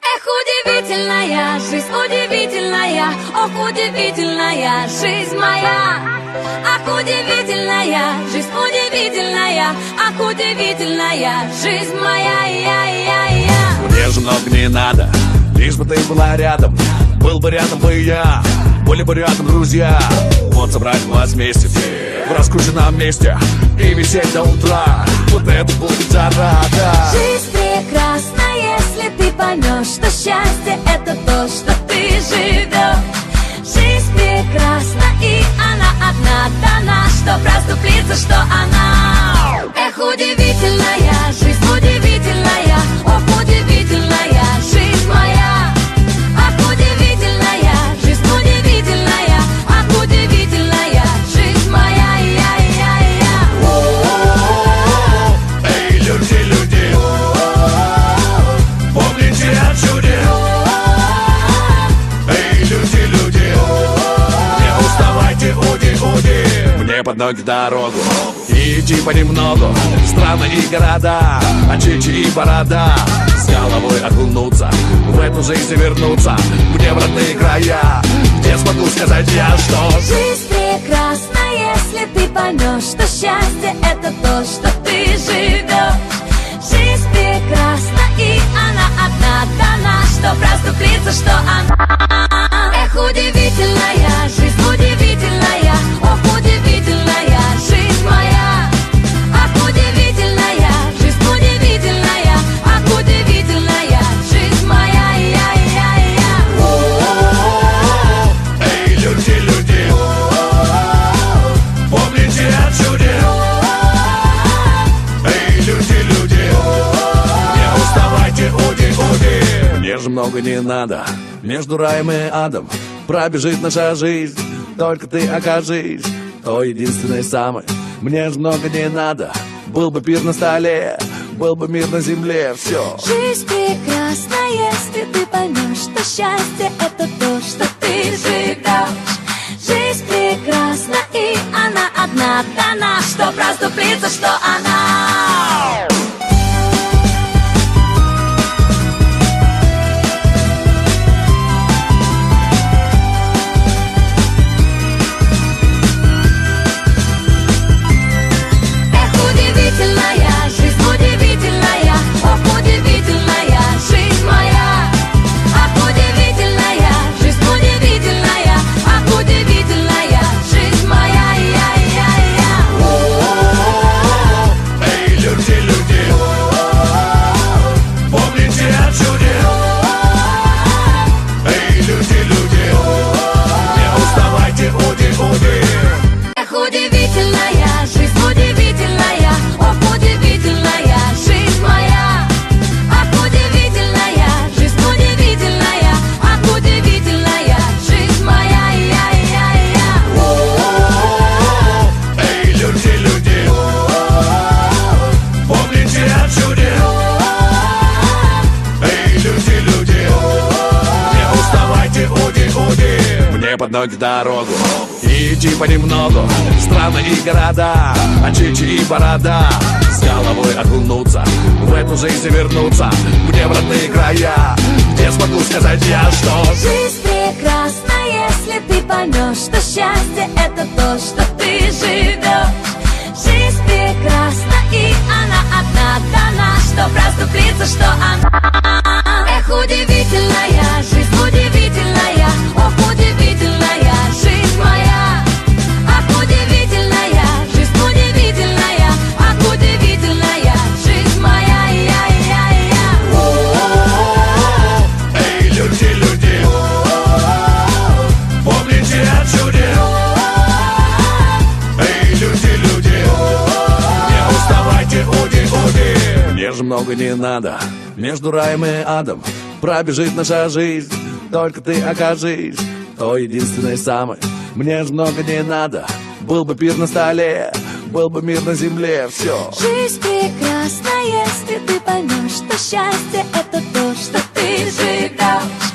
Эх, удивительная жизнь, удивительная, ох, удивительная жизнь моя. Ах, удивительная жизнь, удивительная, ах, удивительная жизнь моя. Мне же много не надо, лишь бы ты была рядом. Был бы рядом бы я, были бы рядом друзья. Вот собрать вас вместе в раскрученном месте и висеть до утра. Вот это будет зарада. Жизнь прекрасна, если ты поймешь, что счастье это то, что ты живешь. Жизнь прекрасна, и она одна дана, чтоб расступиться, что она. Эх, удивительная жизнь, удивительная, ох, удивительная жизнь моя. Ах, удивительная жизнь, удивительная, ах, удивительная жизнь моя. Эй, люди, помните о чуде. Эй, люди, не уставайте, уди. Мне под ноги дорогу и идти понемногу. Страны и города, очичи и борода. С головой окунуться, в эту жизнь вернуться, мне в родные края, где смогу сказать я, что жизнь прекрасна, если ты поймешь, что счастье это то, что ты живешь. Жизнь прекрасна, и она одна дана, чтоб расступиться, что она. Эх, удивительная жизнь, удивительная, ох, удивительная жизнь моя. Ах, удивительная жизнь, удивительная, ах, удивительная жизнь моя. Эй, люди, помните о чуде. Эй, люди, не уставайте, уди. Мне же много не надо, между раем и адом пробежит наша жизнь, только ты окажись той единственной самой. Мне же много не надо, был бы пир на столе, был бы мир на земле, все. Жизнь прекрасна, если ты поймешь, что счастье это то, что ты живешь. Жизнь прекрасна, и она одна дана, чтоб расступиться, что она. Удивительная жизнь, удивительная, ох, удивительная жизнь моя. Ах, удивительная жизнь, удивительная, ах, удивительная жизнь моя. Эй, люди, помните о чуде. Эй, люди, не уставайте, уди. Эх, удивительная жизнь, удивительная, ох, удивительная жизнь моя. Ах, удивительная жизнь, удивительная, ах, удивительная жизнь моя. Эй, люди, помните о чуде. Эй, люди, не уставайте, уди. Мне под ноги дорогу и идти понемногу. Страны и города, очичи и борода. С головой окунуться, в эту жизнь вернуться, мне в родные края, где смогу сказать я, что жизнь прекрасна, если ты поймешь, что счастье это то, что ты живешь. Жизнь прекрасна, и она одна дана, чтоб расступиться, что она. Эх, удивительная жизнь, удивительная, ох, удивительная жизнь моя. Ах, удивительная жизнь, удивительная, ах, удивительная жизнь моя. эй, люди, помните о чуде. Эй, люди, не уставайте, уди. Мне же много не надо, между раем и адом пробежит наша жизнь, только ты окажись той единственной самой. Мне же много не надо, был бы пир на столе, был бы мир на земле, все. Жизнь прекрасна, если ты поймешь, что счастье это то, что ты живешь.